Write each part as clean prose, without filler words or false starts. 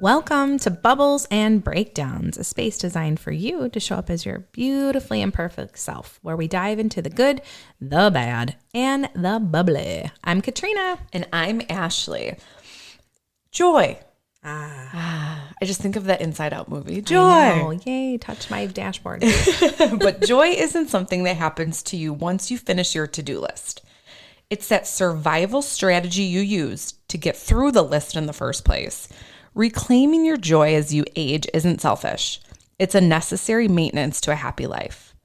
Welcome to Bubbles and Breakdowns, a space designed for you to show up as your beautifully imperfect self, where we dive into the good, the bad, and the bubbly. I'm Katrina. And I'm Ashley. Joy. I just think of that Inside Out movie. Joy. I know. Yay, touch my dashboard. But joy isn't something that happens to you once you finish your to-do list. It's that survival strategy you use to get through the list in the first place. Reclaiming your joy as you age isn't selfish. It's a necessary maintenance to a happy life.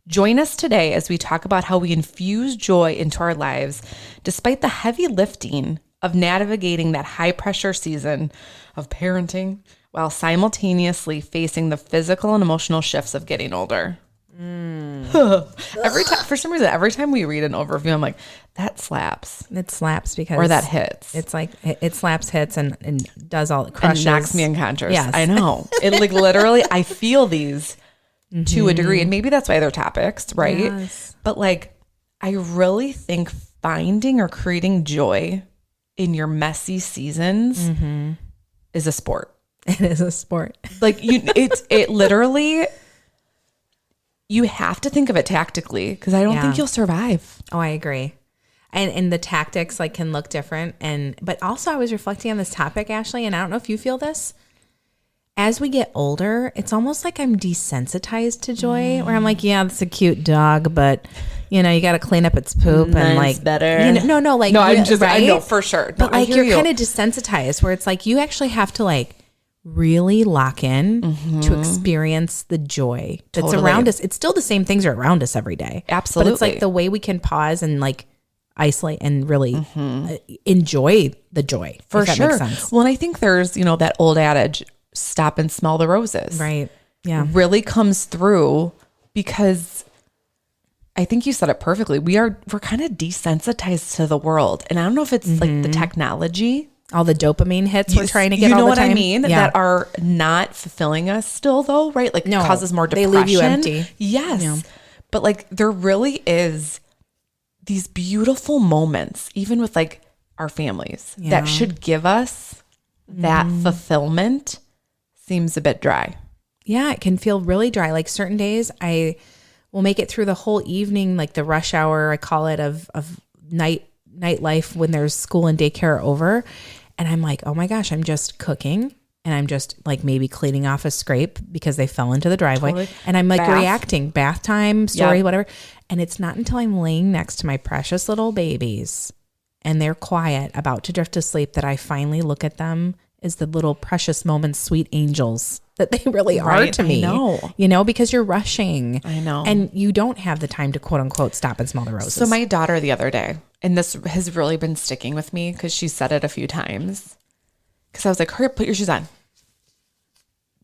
Join us today as we talk about how we infuse joy into our lives despite the heavy lifting of navigating that high-pressure season of parenting while simultaneously facing the physical and emotional shifts of getting older. Every time, for some reason, every time we read an overview, I'm like, that slaps. It slaps because... Or that hits. It's like, it slaps, hits, and does all... crushes. And knocks me unconscious. Yes. I know. It like literally, I feel these to a degree. And maybe that's why they're topics, right? Yes. But like, I really think finding or creating joy in your messy seasons is a sport. It is a sport. Like it literally... You have to think of it tactically because I don't think you'll survive. Oh, I agree. And the tactics like can look different. But also I was reflecting on this topic, Ashley, and I don't know if you feel this. As we get older, it's almost like I'm desensitized to joy where I'm like, yeah, that's a cute dog, but you know, you got to clean up its poop and like better. You know, no, I'm just, right? I know for sure. But like you're kind of desensitized where it's like you actually have to like really lock in to experience the joy that's around us. It's still the same things are around us every day. Absolutely. But it's like the way we can pause and like isolate and really enjoy the joy. For sure. Makes sense. Well, and I think there's, you know, that old adage, stop and smell the roses. Right. Yeah. Really comes through because I think you said it perfectly. We're kind of desensitized to the world. And I don't know if it's like the technology. All the dopamine hits we're trying to get all the time. You know what I mean? Yeah. That are not fulfilling us still though, right? Like causes more depression. They leave you empty. Yes. Yeah. But like there really is these beautiful moments, even with like our families that should give us that fulfillment seems a bit dry. Yeah. It can feel really dry. Like certain days I will make it through the whole evening, like the rush hour, I call it of nightlife when there's school and daycare over. And I'm like, oh my gosh, I'm just cooking and I'm just like maybe cleaning off a scrape because they fell into the driveway. Totally. And I'm like reacting, bath time, story, whatever. And it's not until I'm laying next to my precious little babies and they're quiet, about to drift to sleep, that I finally look at them as the little precious moments, sweet angels that they really are to me. I know. You know, because you're rushing. I know. And you don't have the time to quote unquote stop and smell the roses. So my daughter the other day, and this has really been sticking with me because she said it a few times. Because I was like, hurry up, put your shoes on.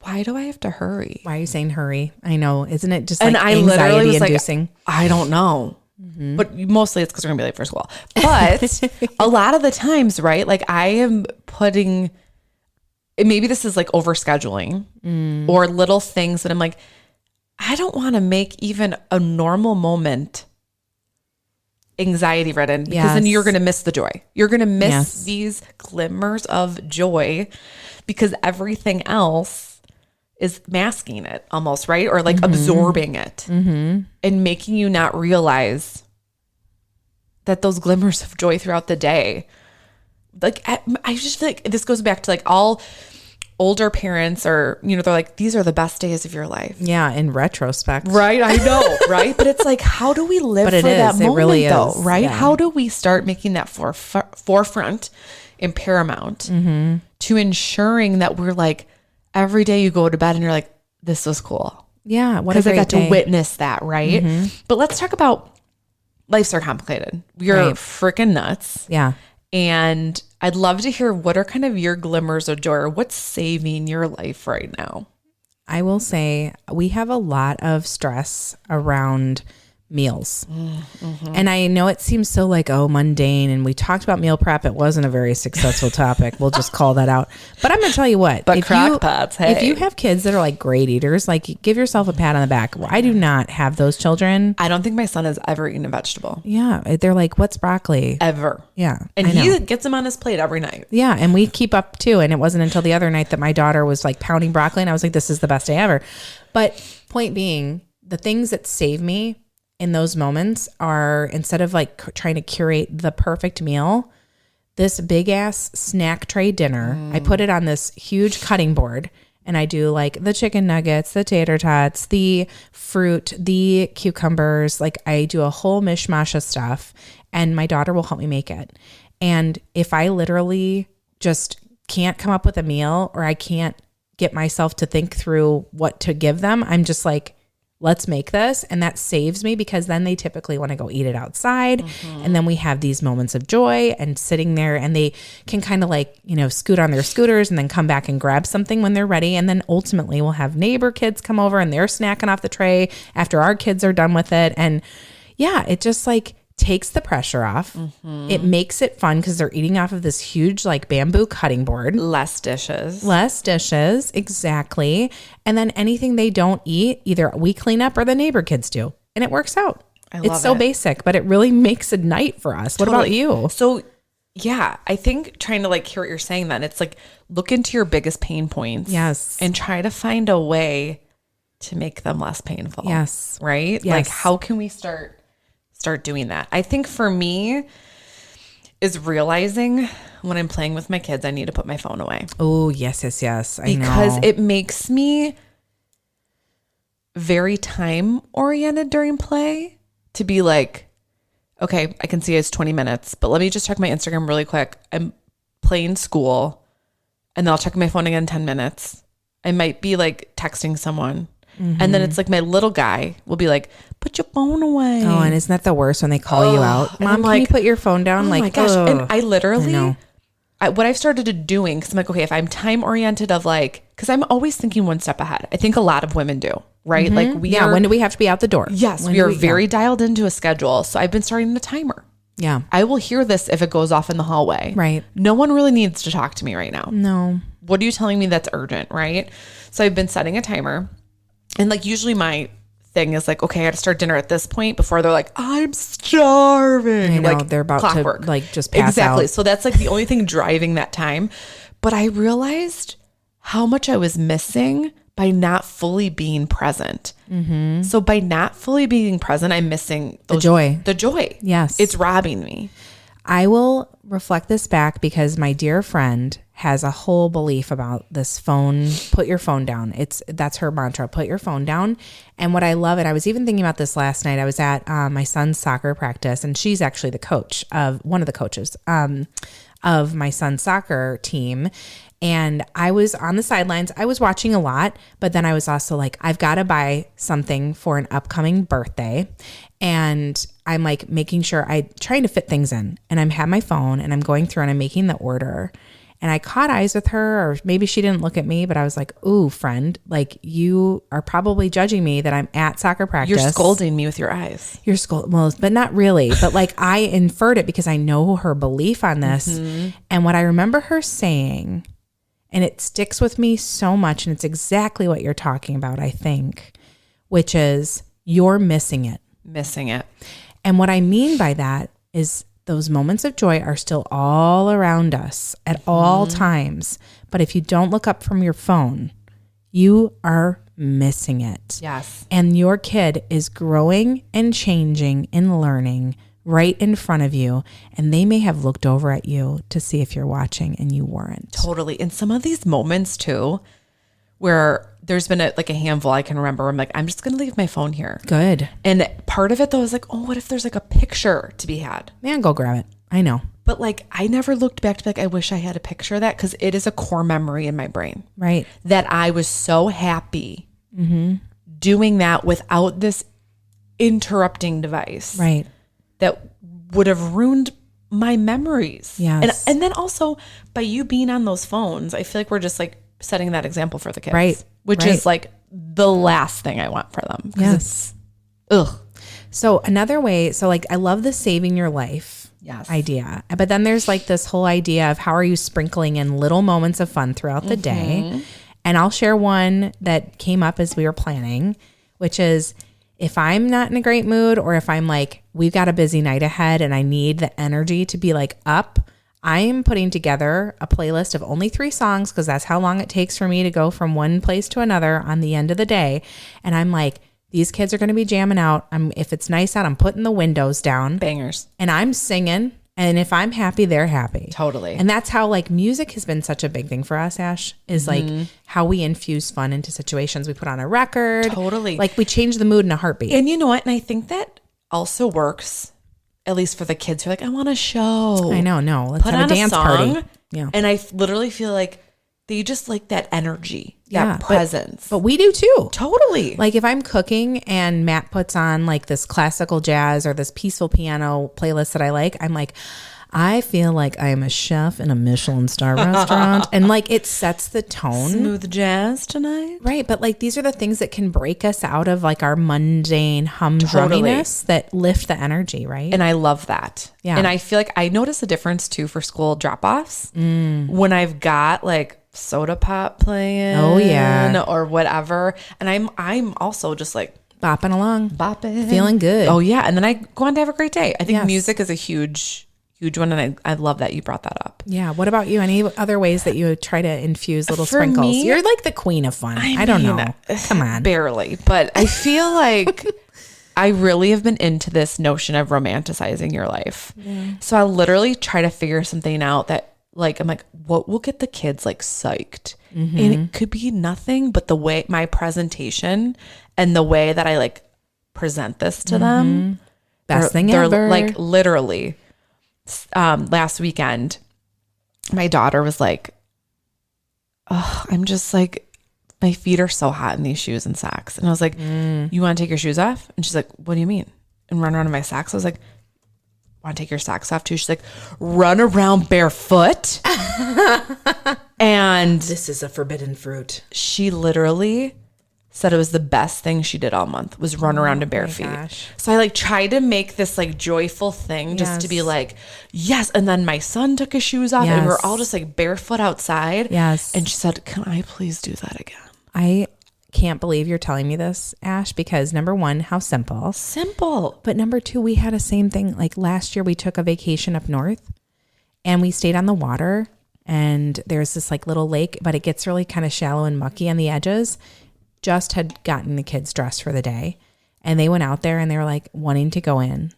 Why do I have to hurry? Why are you saying hurry? I know. Isn't it just like I literally was inducing? Like, I don't know. But mostly it's because we're going to be late for school. But a lot of the times, right? Like I am putting, maybe this is like overscheduling or little things that I'm like, I don't want to make even a normal moment anxiety ridden because then you're going to miss the joy. You're going to miss these glimmers of joy because everything else is masking it almost, right? Or like absorbing it and making you not realize that those glimmers of joy throughout the day. Like, I just feel like this goes back to like all older parents are, you know, they're like, these are the best days of your life. Yeah, in retrospect. Right, I know, right? But it's like, how do we live for that moment, really though, is. right? Yeah. How do we start making that forefront and paramount to ensuring that we're like, every day you go to bed and you're like, this was cool. Yeah, what a great day. Because I got to witness that, right? But let's talk about life's are complicated. We are freaking nuts. Yeah. And I'd love to hear what are kind of your glimmers of joy or what's saving your life right now? I will say we have a lot of stress around meals. And I know it seems so like, oh, mundane. And we talked about meal prep. It wasn't a very successful topic. We'll just call that out. But I'm going to tell you what. But crockpots, hey. If you have kids that are like great eaters, like give yourself a pat on the back. I do not have those children. I don't think my son has ever eaten a vegetable. Yeah. They're like, what's broccoli? Ever. Yeah. And he gets them on his plate every night. Yeah. And we keep up too. And it wasn't until the other night that my daughter was like pounding broccoli. And I was like, this is the best day ever. But point being, the things that save me in those moments are, instead of like trying to curate the perfect meal, this big ass snack tray dinner, I put it on this huge cutting board and I do like the chicken nuggets, the tater tots, the fruit, the cucumbers. Like I do a whole mishmash of stuff and my daughter will help me make it. And if I literally just can't come up with a meal or I can't get myself to think through what to give them, I'm just like, let's make this. And that saves me because then they typically want to go eat it outside. And then we have these moments of joy and sitting there and they can kind of like, scoot on their scooters and then come back and grab something when they're ready. And then ultimately we'll have neighbor kids come over and they're snacking off the tray after our kids are done with it. And yeah, it just like takes the pressure off. It makes it fun because they're eating off of this huge like bamboo cutting board. Less dishes. Exactly. And then anything they don't eat, either we clean up or the neighbor kids do. And it works out. It's so basic, but it really makes a night for us. What about you? So yeah, I think trying to like hear what you're saying then, it's like look into your biggest pain points. Yes. And try to find a way to make them less painful. Yes. Right? Yes. Like how can we start doing that? I think for me is realizing when I'm playing with my kids, I need to put my phone away. Oh, yes. I know. Because it makes me very time oriented during play to be like, okay, I can see it's 20 minutes, but let me just check my Instagram really quick. I'm playing school and then I'll check my phone again in 10 minutes. I might be like texting someone. And then it's like my little guy will be like, put your phone away. Oh, and isn't that the worst when they call you out? Mom, can you put your phone down? Oh like, my gosh. And I literally, I what I've started doing, because I'm like, okay, if I'm time oriented of like, because I'm always thinking one step ahead. I think a lot of women do, right? Like when do we have to be out the door? Yes, we are very dialed into a schedule. So I've been starting the timer. Yeah. I will hear this if it goes off in the hallway. Right. No one really needs to talk to me right now. No. What are you telling me that's urgent, right? So I've been setting a timer. And like usually my thing is like, okay, I got to start dinner at this point before they're like, I'm starving. I know, like they're about clockwork. to like just pass exactly. out. So that's like the only thing driving that time. But I realized how much I was missing by not fully being present. So by not fully being present, I'm missing the joy. The joy. Yes. It's robbing me. I will reflect this back because my dear friend has a whole belief about this phone. Put your phone down. That's her mantra. Put your phone down. And what I love, and I was even thinking about this last night. I was at my son's soccer practice, and she's actually the coach of one of the coaches of my son's soccer team. And I was on the sidelines. I was watching a lot, but then I was also like, I've got to buy something for an upcoming birthday. And I'm like making sure trying to fit things in. And I'm have my phone and I'm going through and I'm making the order. And I caught eyes with her, or maybe she didn't look at me, but I was like, ooh, friend, like you are probably judging me that I'm at soccer practice. You're scolding me with your eyes. You're scolding, well, but not really. But like I inferred it because I know her belief on this. And what I remember her saying, and it sticks with me so much, and it's exactly what you're talking about, I think, which is you're missing it. Missing it. And what I mean by that is those moments of joy are still all around us at all times. But if you don't look up from your phone, you are missing it. Yes. And your kid is growing and changing and learning right in front of you. And they may have looked over at you to see if you're watching and you weren't. Totally. In some of these moments too, where there's been a handful I can remember where I'm like, I'm just going to leave my phone here. Good. And part of it though is like, oh, what if there's like a picture to be had? Man, go grab it. I know. But like, I never looked back to be like, I wish I had a picture of that, because it is a core memory in my brain. Right. That I was so happy doing that without this interrupting device. Right. That would have ruined my memories. Yes. And then also by you being on those phones, I feel like we're just like setting that example for the kids. Right. Which is like the last thing I want for them. Yes. Ugh. So another way, so like I love the saving your life idea. But then there's like this whole idea of how are you sprinkling in little moments of fun throughout the day? And I'll share one that came up as we were planning, which is if I'm not in a great mood or if I'm like, we've got a busy night ahead and I need the energy to be like up, I'm putting together a playlist of only 3 songs because that's how long it takes for me to go from one place to another on the end of the day. And I'm like, these kids are going to be jamming out. If it's nice out, I'm putting the windows down. Bangers. And I'm singing. And if I'm happy, they're happy. Totally. And that's how like music has been such a big thing for us, Ash, is like how we infuse fun into situations. We put on a record. Totally. Like we change the mood in a heartbeat. And you know what? And I think that also works, at least for the kids who are like, I want a show. I know. No, let's have a dance party. Yeah. And I literally feel like they just like that energy, that presence. But we do too. Totally. Like if I'm cooking and Matt puts on like this classical jazz or this peaceful piano playlist that I like, I'm like, I feel like I am a chef in a Michelin star restaurant. And like it sets the tone. Smooth jazz tonight. Right. But like these are the things that can break us out of like our mundane humdrumminess that lift the energy, right? And I love that. Yeah. And I feel like I notice a difference too for school drop-offs when I've got like soda pop playing. Oh yeah. Or whatever. And I'm also just like bopping along. Bopping. Feeling good. Oh yeah. And then I go on to have a great day. I think Yes. music is a huge one. And I love that you brought that up. Yeah. What about you? Any other ways that you try to infuse little For sprinkles? me, You're like the queen of fun. I don't know. Come on. Barely. But I feel like I really have been into this notion of romanticizing your life. Yeah. So I literally try to figure something out that like, I'm like, what will get the kids like psyched? And it could be nothing but the way my presentation and the way that I like present this to them. Best thing ever. Like literally last weekend, my daughter was like, oh, I'm just like, my feet are so hot in these shoes and socks. And I was like, you want to take your shoes off? And she's like, what do you mean? And run around in my socks. I was like, want to take your socks off too? She's like, run around barefoot. And this is a forbidden fruit. She literally said it was the best thing she did all month was run around in bare feet. Gosh. So I like tried to make this like joyful thing just to be like, yes. And then my son took his shoes off and we're all just like barefoot outside. Yes. And she said, can I please do that again? I can't believe you're telling me this, Ash, because number one, how simple. Simple. But number two, we had a same thing. Like last year we took a vacation up north and we stayed on the water and there's this like little lake, but it gets really kind of shallow and mucky on the edges. Just had gotten the kids dressed for the day and they went out there and they were like wanting to go in.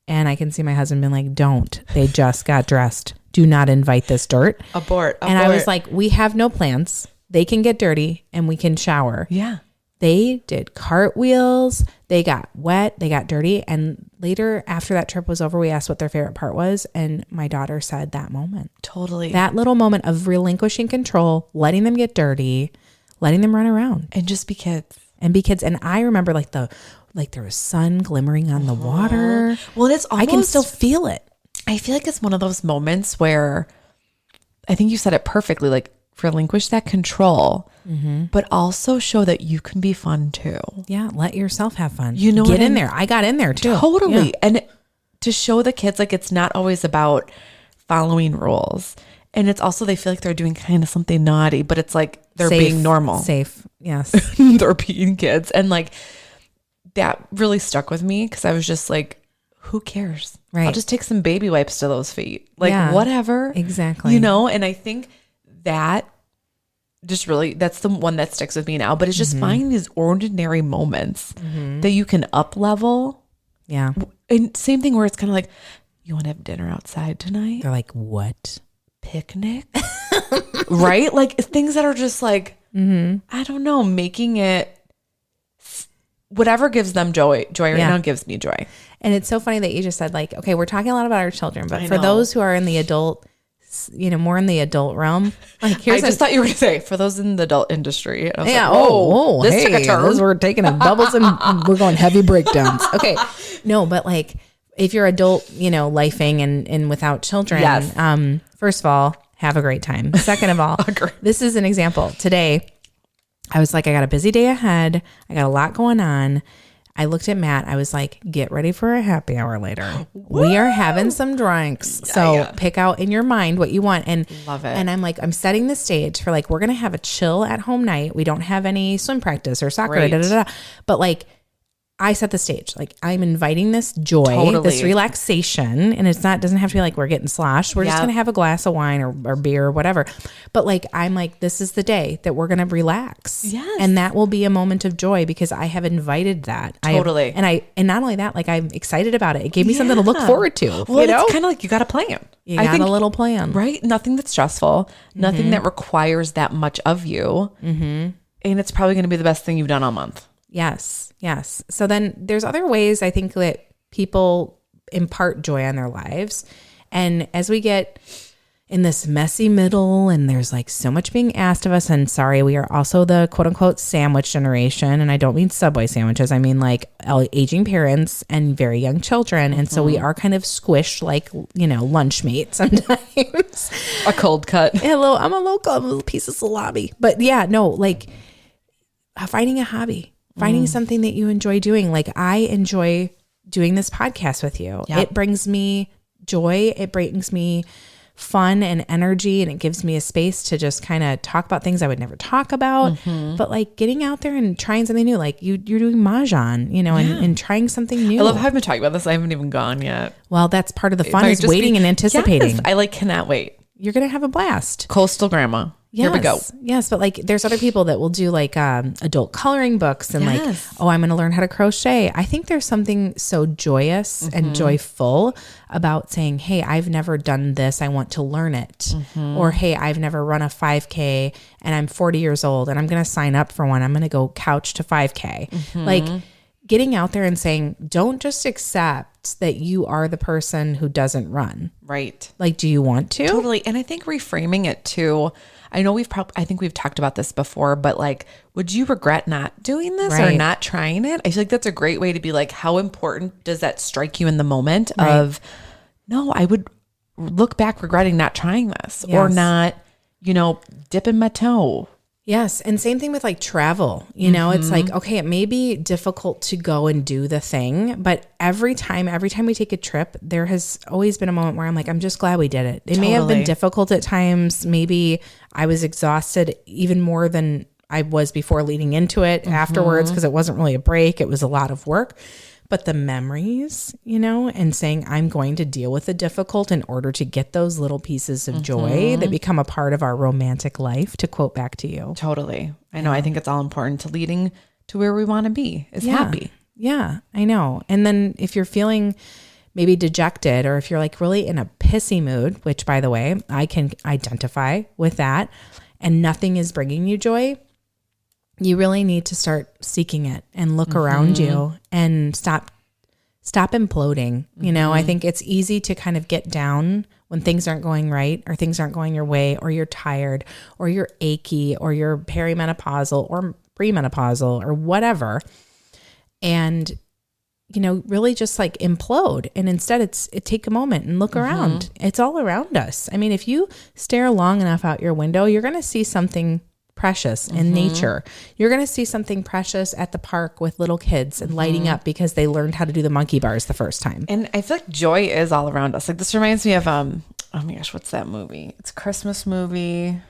And I can see my husband being like, don't, they just got dressed. Do not invite this dirt. Abort. And I was like, we have no plans. They can get dirty and we can shower. Yeah. They did cartwheels. They got wet. They got dirty. And later, after that trip was over, we asked what their favorite part was. And my daughter said that moment. Totally. That little moment of relinquishing control, letting them get dirty, letting them run around. And just be kids. And be kids. And I remember like there was sun glimmering on the water. Well, it's almost, I can still feel it. I feel like it's one of those moments where I think you said it perfectly, like relinquish that control, but also show that you can be fun too. Yeah. Let yourself have fun. You know, get in there. I got in there too. Totally. Yeah. And to show the kids, like, it's not always about following rules. And it's also, they feel like they're doing kind of something naughty, but it's like they're being normal. Safe. Yes. They're being kids. And like, that really stuck with me because I was just like, who cares? Right. I'll just take some baby wipes to those feet. Like, whatever. Exactly. You know, and I think that just really, that's the one that sticks with me now. But it's just finding these ordinary moments that you can up level. Yeah. And same thing where it's kind of like, you want to have dinner outside tonight? They're like, what? Picnic? Right? Like things that are just like, I don't know, making it whatever gives them joy right now gives me joy. And it's so funny that you just said like, okay, we're talking a lot about our children, but for those who are in the adult, more in the adult realm, like I just thought you were going to say for those in the adult industry. And I was like, this took a turn. We're taking bubbles and we're going heavy breakdowns. Okay. No, but like if you're adult, lifing and without children, first of all, have a great time. Second of all, this is an example. Today, I was like, I got a busy day ahead. I got a lot going on. I looked at Matt. I was like, get ready for a happy hour later. We are having some drinks. So pick out in your mind what you want. And love it. And I'm like, I'm setting the stage for like, we're going to have a chill at home night. We don't have any swim practice or soccer, but like, I set the stage. Like, I'm inviting this joy, this relaxation, and doesn't have to be like we're getting sloshed. We're just going to have a glass of wine or beer or whatever. But like, I'm like, this is the day that we're going to relax. Yes. And that will be a moment of joy because I have invited that. Totally. And not only that, like I'm excited about it. It gave me something to look forward to. Well, it's kind of like you got a plan. You got a little plan. Right? Nothing that's stressful, nothing that requires that much of you. Mm-hmm. And it's probably going to be the best thing you've done all month. Yes. Yes. So then there's other ways I think that people impart joy on their lives. And as we get in this messy middle and there's like so much being asked of us, and sorry, we are also the quote unquote sandwich generation. And I don't mean Subway sandwiches. I mean like aging parents and very young children. And so we are kind of squished like, lunch meat sometimes. A cold cut. I'm a little piece of salami. But yeah, no, like finding a hobby. Finding something that you enjoy doing. Like I enjoy doing this podcast with you. Yep. It brings me joy. It brings me fun and energy, and it gives me a space to just kind of talk about things I would never talk about. Mm-hmm. But like getting out there and trying something new, like you're doing Mahjong, and trying something new. I love how I've been talking about this. I haven't even gone yet. Well, that's part of the fun is waiting and anticipating. Yes, I cannot wait. You're going to have a blast. Coastal grandma. Yes, here we go. Yes, but like there's other people that will do like adult coloring books and like, I'm going to learn how to crochet. I think there's something so joyous and joyful about saying, hey, I've never done this. I want to learn it. Or, hey, I've never run a 5K and I'm 40 years old and I'm going to sign up for one. I'm going to go couch to 5K. Like getting out there and saying, don't just accept that you are the person who doesn't run. Right. Like, do you want to? Totally. And I think reframing it too, I know I think we've talked about this before, but like, would you regret not doing this or not trying it? I feel like that's a great way to be like, how important does that strike you in the moment of, no, I would look back regretting not trying this or not, dipping my toe. Yes. And same thing with like travel, it's like, okay, it may be difficult to go and do the thing, but every time we take a trip, there has always been a moment where I'm like, I'm just glad we did it. It may have been difficult at times. Maybe I was exhausted even more than I was before leading into it afterwards, because it wasn't really a break. It was a lot of work. But the memories, and saying I'm going to deal with the difficult in order to get those little pieces of joy that become a part of our romantic life, to quote back to you. Totally. I know. I think it's all important to leading to where we want to be is happy. Yeah, I know. And then if you're feeling maybe dejected, or if you're like really in a pissy mood, which by the way, I can identify with that, and nothing is bringing you joy, you really need to start seeking it and look around you and stop imploding. I think it's easy to kind of get down when things aren't going right, or things aren't going your way, or you're tired, or you're achy, or you're perimenopausal or premenopausal or whatever. And, really just like implode. And instead take a moment and look around. It's all around us. I mean, if you stare long enough out your window, you're going to see something precious in nature. You're going to see something precious at the park with little kids and lighting up because they learned how to do the monkey bars the first time. And I feel like joy is all around us. Like this reminds me of, oh my gosh, what's that movie? It's a Christmas movie.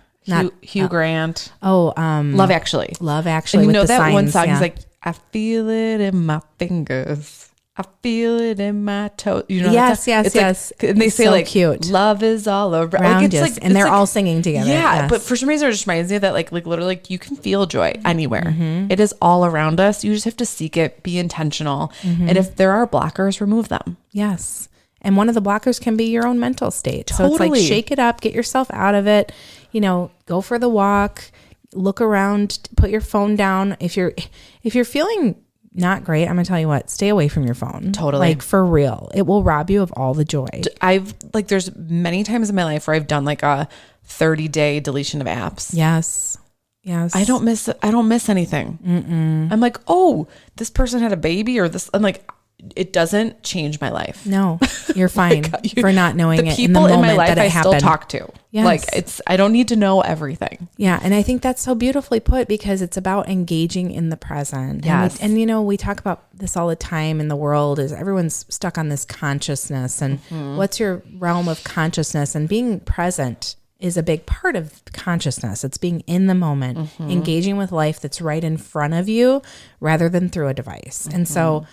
Hugh Grant. Love Actually. Love Actually. And with that signs, one song is like, I feel it in my fingers. I feel it in my toes. Yes. Like, and they say so like, cute. Love is all around like, us. And they're all singing together. Yeah. Yes. But for some reason, it just reminds me of that, like literally, like you can feel joy anywhere. It is all around us. You just have to seek it, be intentional. And if there are blockers, remove them. Yes. And one of the blockers can be your own mental state. Totally. So it's like, shake it up, get yourself out of it, go for the walk, look around, put your phone down. If you're feeling not great, I'm gonna tell you what, stay away from your phone. Totally. Like for real. It will rob you of all the joy. There's many times in my life where I've done like a 30-day deletion of apps. Yes. I don't miss anything. I'm like, oh, this person had a baby, or this. I'm like, it doesn't change my life. No, you're fine for not knowing The it in the people moment in my life that it I happened. still talk to. Yes. Like I don't need to know everything. Yeah. And I think that's so beautifully put, because it's about engaging in the present. Yes. And you know, we talk about this all the time in the world, is everyone's stuck on this consciousness, and what's your realm of consciousness, and being present is a big part of consciousness. It's being in the moment, engaging with life that's right in front of you rather than through a device. And so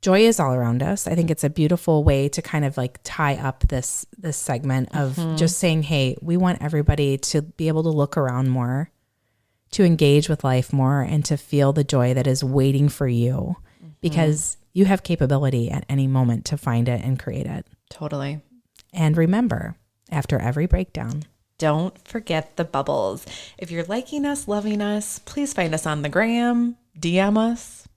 joy is all around us. I think it's a beautiful way to kind of like tie up this segment of just saying, hey, we want everybody to be able to look around more, to engage with life more, and to feel the joy that is waiting for you, because you have capability at any moment to find it and create it. Totally. And remember, after every breakdown, don't forget the bubbles. If you're liking us, loving us, please find us on the gram, DM us,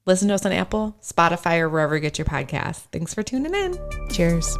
listen to us on Apple, Spotify, or wherever you get your podcasts. Thanks for tuning in. cheers.